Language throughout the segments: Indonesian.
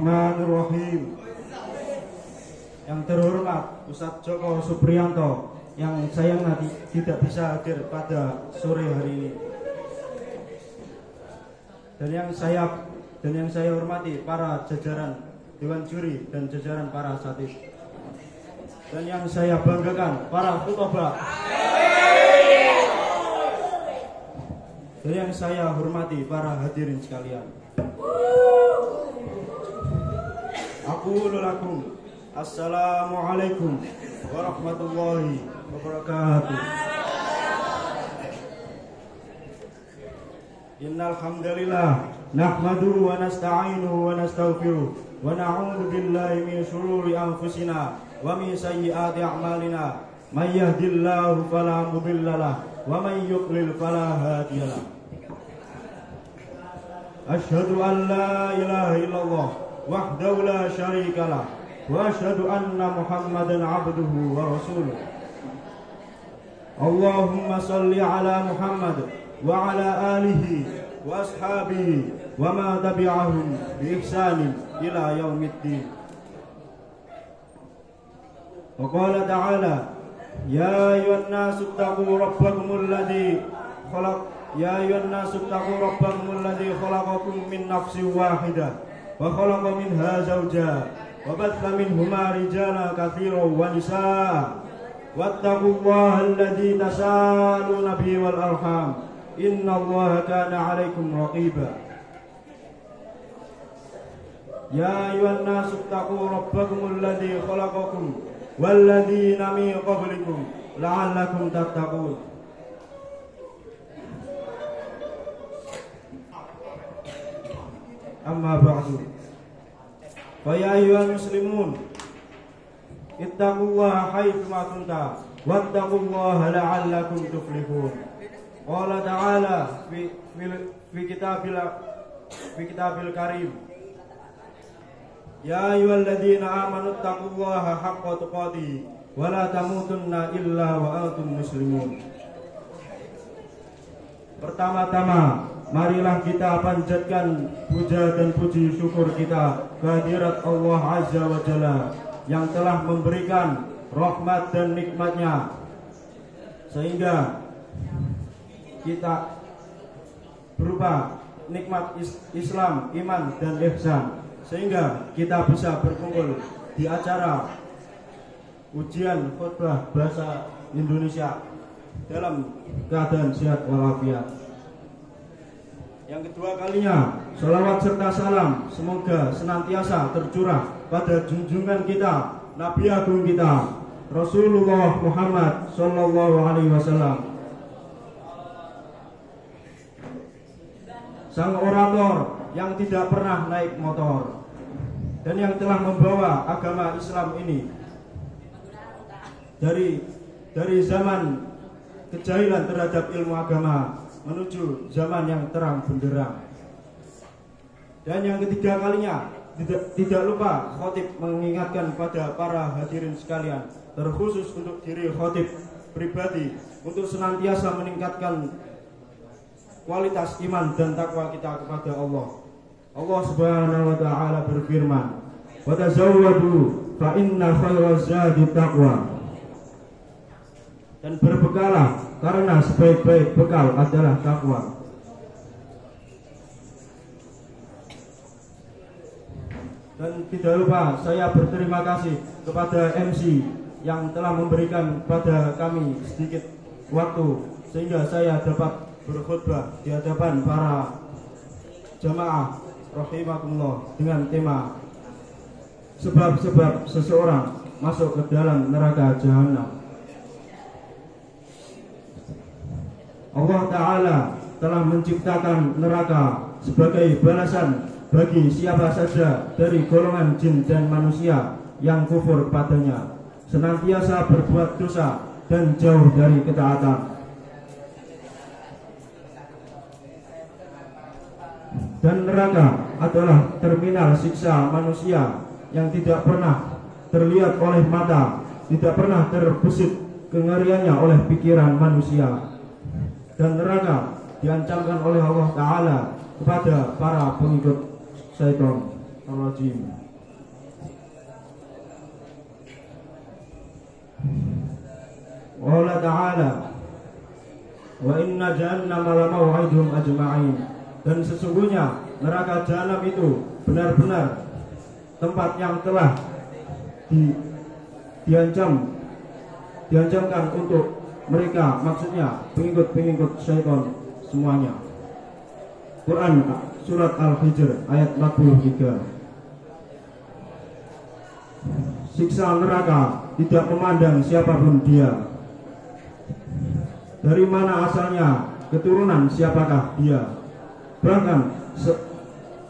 Bismillahirrahmanirrahim. Yang terhormat Ustadz Joko Supriyanto yang sayangnya tidak bisa hadir pada sore hari ini. Dan yang saya hormati para jajaran Dewan Juri dan jajaran para asatidz. Dan yang saya banggakan para khutbah. Dan yang saya hormati para hadirin sekalian. Aqulu lakum assalamualaikum warahmatullahi wabarakatuh. Innal hamdalillah nahmaduhu wa nasta'inuhu wa nastaghfiruh wa na'udzu billahi min shururi anfusina wa min sayyiati a'malina. May yahdihillahu fala mudhillalah wa may yudlil fala hadiyalah. Asyhadu an la ilaha illallah wahdahu la syarikalah wa asyhadu anna Muhammadan abduhu wa rasuluh. Allahumma salli ala Muhammad wa ala alihi wa ashabihi wa ma tabi'ahum bi ihsanin ila yaumiddin. Wa qala ta'ala ya ayyuhan nasu taqu rabbakumul ladzi khalaq Ya ayyuhan nasu taqu rabbakumul ladzi khalaqakum min nafsin wahidah wa khalaqa minha zawjaha wa batha minhuma rijalan katsiran wa nisaa wattaqullaha alladzi tasaaluna bihi wal arham innallaha kana 'alaikum raqiba. Ya ayyuhan nasu taqu rabbakumul ladzi khalaqakum wal ladzina min qablikum la'allakum tattaqun. Amma ba'du. Fa ya ayyuhal muslimun ittaqullaha haitsu ma kuntum wattaqullaha la'allakum tuflihun. Qala ta'ala fi kitabil karim. Ya ayyuhalladzina amanu ittaqullaha haqqa tuqatih wa la tamutunna illa wa antum muslimun. Pertama-tama marilah kita panjatkan puja dan puji syukur kita kehadirat Allah Azza wa Jalla yang telah memberikan rahmat dan nikmatnya sehingga kita berupa nikmat Islam, iman dan ihsan, sehingga kita bisa berkumpul di acara ujian khutbah bahasa Indonesia dalam keadaan sehat walafiat. Yang kedua kalinya, salawat serta salam semoga senantiasa tercurah pada junjungan kita, Nabi Agung kita, Rasulullah Muhammad Sallallahu Alaihi Wasallam, sang orator yang tidak pernah naik motor dan yang telah membawa agama Islam ini dari zaman kejahilan terhadap ilmu agama menuju zaman yang terang benderang. Dan yang ketiga kalinya, tidak lupa khotib mengingatkan pada para hadirin sekalian, terkhusus untuk diri khotib pribadi, untuk senantiasa meningkatkan kualitas iman dan takwa kita kepada Allah. Allah Subhanahu wa taala berfirman, "Wa tazawwadu fa inna khairaz zadi taqwa." Dan berbekalah karena sebaik-baik bekal adalah takwa. Dan tidak lupa saya berterima kasih kepada MC yang telah memberikan pada kami sedikit waktu sehingga saya dapat berkhutbah di hadapan para jamaah rahimakumullah dengan tema sebab-sebab seseorang masuk ke dalam neraka jahanam. Allah Ta'ala telah menciptakan neraka sebagai balasan bagi siapa saja dari golongan jin dan manusia yang kufur padanya, senantiasa berbuat dosa dan jauh dari ketaatan. Dan neraka adalah terminal siksa manusia yang tidak pernah terlihat oleh mata, tidak pernah terbesit kengeriannya oleh pikiran manusia. Dan neraka diancamkan oleh Allah Ta'ala kepada para pengikut syaitan. rajim. Qala ta'ala wa inna jahannama lamaw'idhum ajma'in. Dan sesungguhnya neraka jahanam itu benar-benar tempat yang telah diancamkan untuk mereka, maksudnya pengikut-pengikut syaitan semuanya. Quran surat Al-Hijr ayat 43. Siksa neraka tidak memandang siapapun dia, dari mana asalnya, keturunan siapakah dia.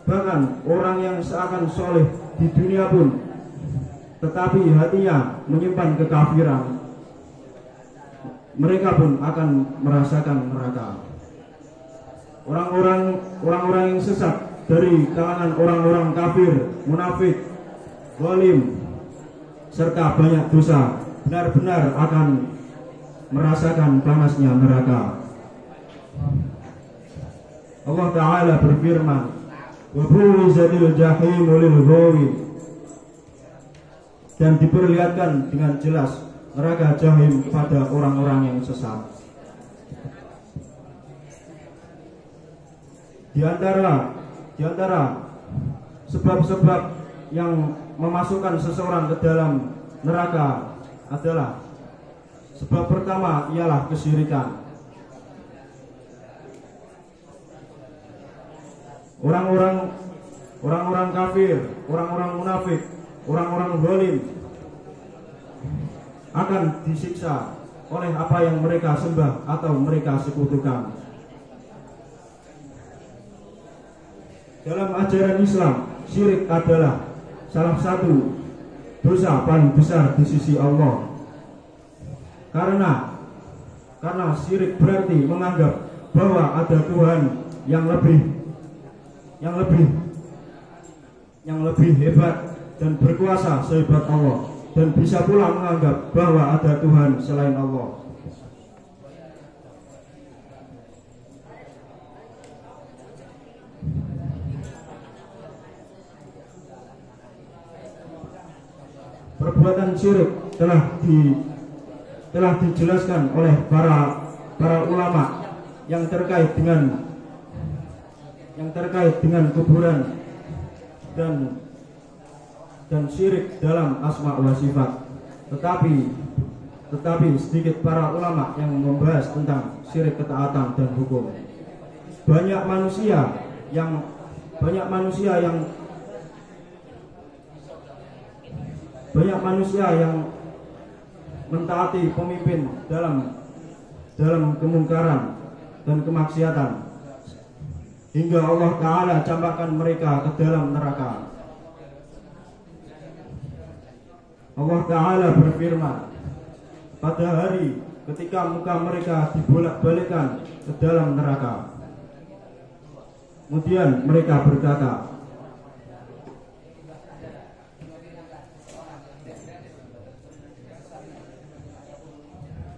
Bahkan orang yang seakan soleh di dunia pun, tetapi hatinya menyimpan kekafiran, mereka pun akan merasakan neraka. Orang-orang yang sesat dari kalangan orang-orang kafir, munafik, zalim, serta banyak dosa, benar-benar akan merasakan panasnya neraka. Allah Ta'ala berfirman, wa bu'izatil jahimu lil ghawin. Dan diperlihatkan dengan jelas neraka jahim kepada orang-orang yang sesat. Di antara sebab-sebab yang memasukkan seseorang ke dalam neraka adalah, sebab pertama ialah kesyirikan. Orang-orang kafir, orang-orang munafik, orang-orang zalim akan disiksa oleh apa yang mereka sembah atau mereka sekutukan. Dalam ajaran Islam, syirik adalah salah satu dosa paling besar di sisi Allah. Karena syirik berarti menganggap bahwa ada Tuhan yang lebih hebat dan berkuasa sehebat Allah, dan bisa pula menganggap bahwa ada Tuhan selain Allah. Perbuatan syirik telah dijelaskan oleh para ulama yang terkait dengan kuburan dan syirik dalam asma wa sifat. Tetapi sedikit para ulama yang membahas tentang syirik ketaatan dan hukum. Banyak manusia yang mentaati pemimpin dalam kemungkaran dan kemaksiatan, hingga Allah Ta'ala campakkan mereka ke dalam neraka. Allah Ta'ala berfirman, pada hari ketika muka mereka dibolak-balikkan ke dalam neraka, kemudian mereka berkata,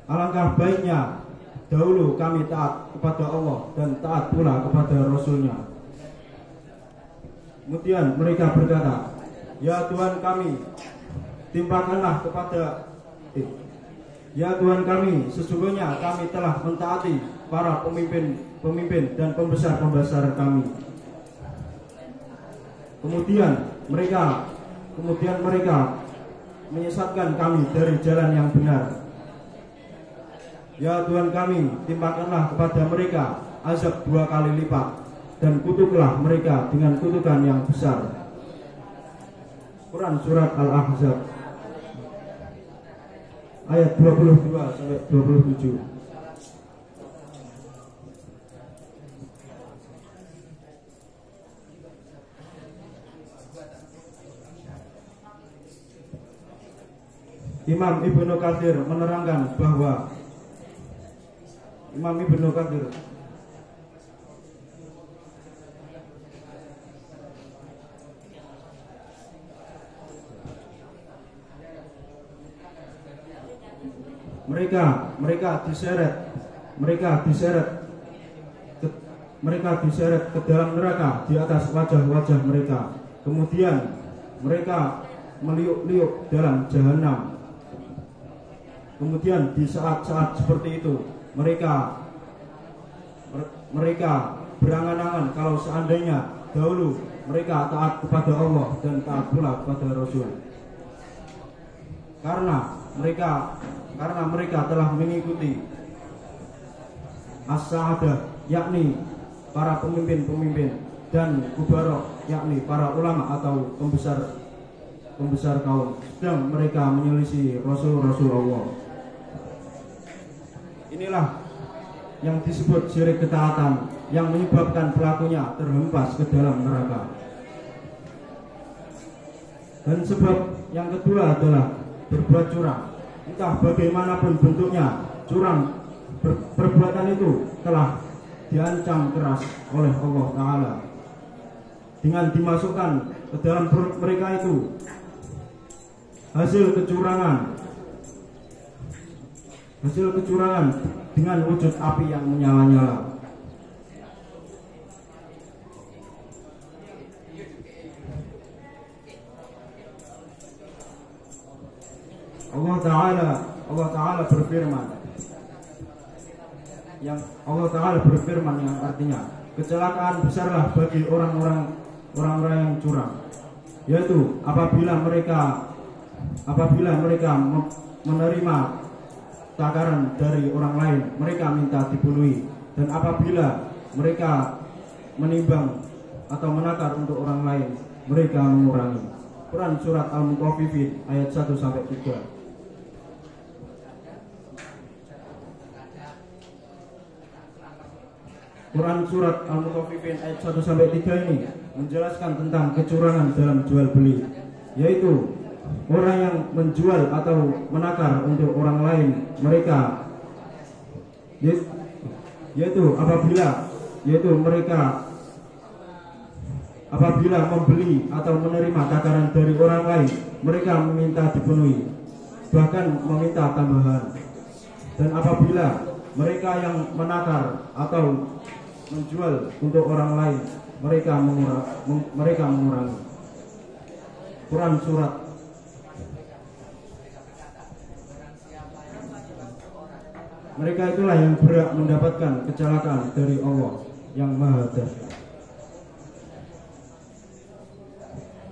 alangkah baiknya dahulu kami taat kepada Allah dan taat pula kepada Rasul-Nya. Kemudian mereka berkata, ya Tuhan kami, ya Tuhan kami, sesungguhnya kami telah mentaati para pemimpin dan pembesar kami. Kemudian mereka menyesatkan kami dari jalan yang benar. Ya Tuhan kami, timpakanlah kepada mereka azab 2 kali lipat, dan kutuklah mereka dengan kutukan yang besar. Quran surat Al-Ahzab ayat 22-27. Imam Ibnu Katsir menerangkan bahwa mereka diseret ke dalam neraka di atas wajah-wajah mereka. Kemudian mereka meliuk-liuk dalam jahanam. Kemudian di saat-saat seperti itu mereka berangan-angan kalau seandainya dahulu mereka taat kepada Allah dan taat pula kepada Rasul. Karena mereka telah mengikuti as-sa'adah, yakni para pemimpin-pemimpin, dan kubarok, yakni para ulama atau pembesar kaum, sedang mereka menyelisih Rasul-Rasul Allah. Inilah yang disebut syirik ketaatan, yang menyebabkan pelakunya terhempas ke dalam neraka. Dan sebab yang kedua adalah berbuat curang. Entah bagaimanapun bentuknya, perbuatan itu telah diancam keras oleh Allah Ta'ala dengan dimasukkan ke dalam perut mereka itu hasil kecurangan dengan wujud api yang menyala-nyala. Allah Ta'ala berfirman yang artinya kecelakaan besarlah bagi orang-orang yang curang, yaitu apabila mereka menerima takaran dari orang lain, mereka minta dibunuhi, dan apabila mereka menimbang atau menakar untuk orang lain, mereka mengurangi. Quran surat Al-Mutaffifin ayat 1-3. Quran surat Al-Mutaffifin ayat 1-3 ini menjelaskan tentang kecurangan dalam jual beli, yaitu orang yang menjual atau menakar untuk orang lain, mereka apabila membeli atau menerima takaran dari orang lain, mereka meminta dipenuhi, bahkan meminta tambahan. Dan apabila mereka yang menakar atau menjual untuk orang lain, mereka mengurangi. Quran surat mereka itulah yang berhak mendapatkan kecelakaan dari Allah yang Maha Dahsyat.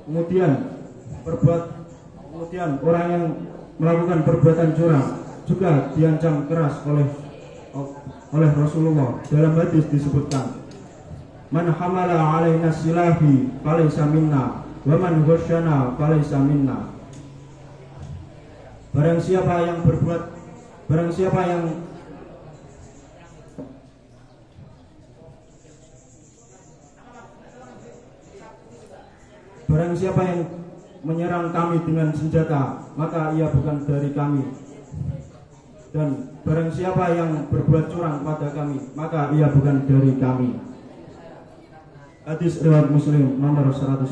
Kemudian orang yang melakukan perbuatan curang juga diancam keras oleh Rasulullah. Dalam hadis disebutkan, man hamala alaina silahi falaysa minna wa man ghasyana falaysa minna. Barang siapa yang menyerang kami dengan senjata, maka ia bukan dari kami. Dan barang siapa yang berbuat curang pada kami, maka ia bukan dari kami. Hadis riwayat Muslim nomor 101.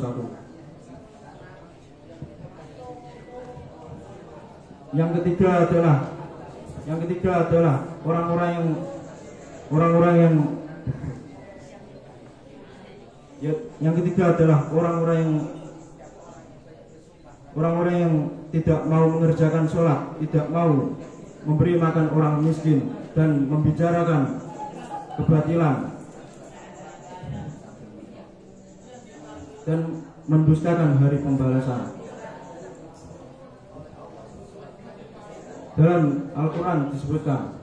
Yang ketiga adalah orang-orang yang tidak mau mengerjakan sholat, tidak mau memberi makan orang miskin, dan membicarakan kebatilan dan mendustakan hari pembalasan. Dalam Al-Quran disebutkan,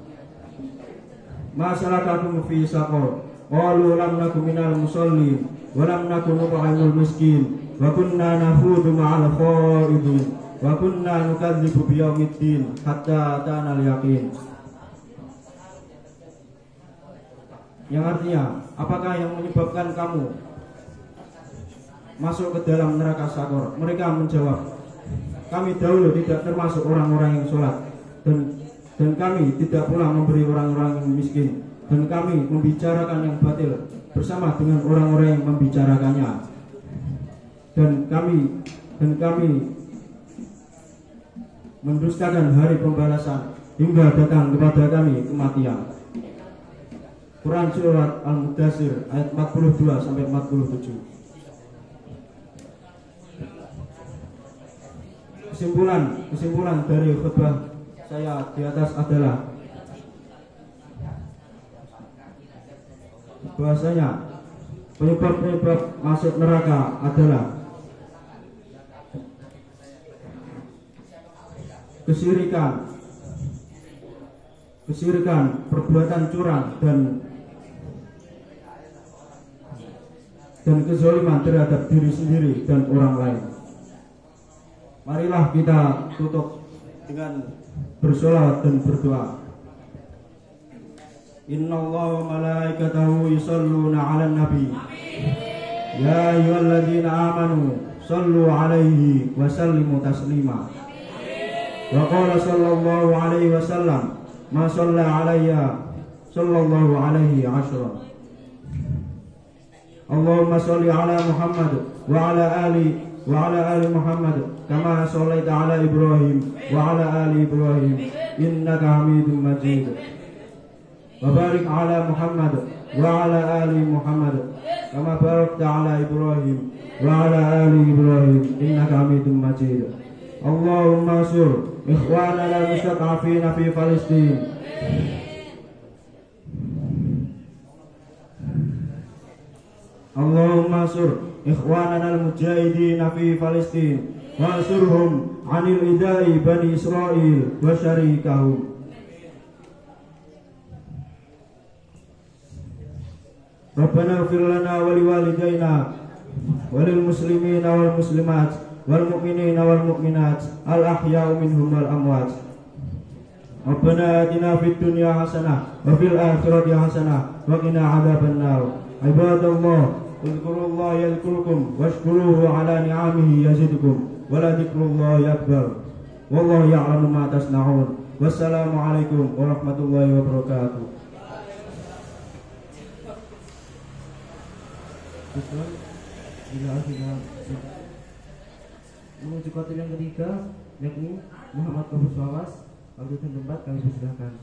ma salakakum fi saqar qalu lam nakum minal musallin wa lam nakum nut'imul miskin wa kunna nahudu ma'al khaidin wa kunna nukadzibu biyaumiddin hatta atana al-yaqin. Yang artinya, apakah yang menyebabkan kamu masuk ke dalam neraka sakor? Mereka menjawab, kami dahulu tidak termasuk orang-orang yang sholat, dan kami tidak pula memberi orang-orang yang miskin, dan kami membicarakan yang batil bersama dengan orang-orang yang membicarakannya, dan kami mendustakan hari pembalasan hingga datang kepada kami kematian. Quran surat Al-Mudaththir ayat 42-47. Kesimpulan dari khutbah saya di atas adalah bahwasanya penyebab masuk neraka adalah kesyirikan, perbuatan curang dan kezaliman terhadap diri sendiri dan orang lain. Marilah kita tutup dengan bersolawat dan berdoa. Innallaha wa malaikatahu yusholluna 'alan nabi. Ya ayyuhalladzina amanu shallu 'alaihi wa sallimu taslima. Wa qala sallallahu alaihi wasallam ma shalla 'alayya sallallahu alaihi ashra. Allahumma sholli 'ala Muhammad wa 'ala ali Muhammad kama shallaita 'ala Ibrahim wa 'ala ali Ibrahim innaka Hamidum Majid. Wa barik 'ala Muhammad wa 'ala ali Muhammad kama barakta 'ala Ibrahim wa 'ala ali Ibrahim innaka Hamidum Majid. Allahumma ansur ikhwanana al-mustad'afina fi Palestin. Allahumma ansur ikhwanana al-mujahidina fi Palestin wa ansurhum 'anil idai bani Israil wa syarikahum. Rabbana ighfir lana wa liwalidayna wa lil muslimina wal muslimat wal mu'minina wal mu'minat al ahya'u minhum wal amwat. Rabbana atina fid dunya hasanah wa fil akhirati hasanah wa qina adzabannar. Ibadallah, udhkurullaha yadhkurkum washkuruhu ala ni'amihi yazidkum wa la dzikrullahi akbar. Wallahu ya'lamu ma tasna'un. Wassalamu alaikum warahmatullahi wabarakatuh. Menuju kotil yang ketiga, yakni Muhammad Kabus Wawas. Waktu dan tempat kami persilahkan.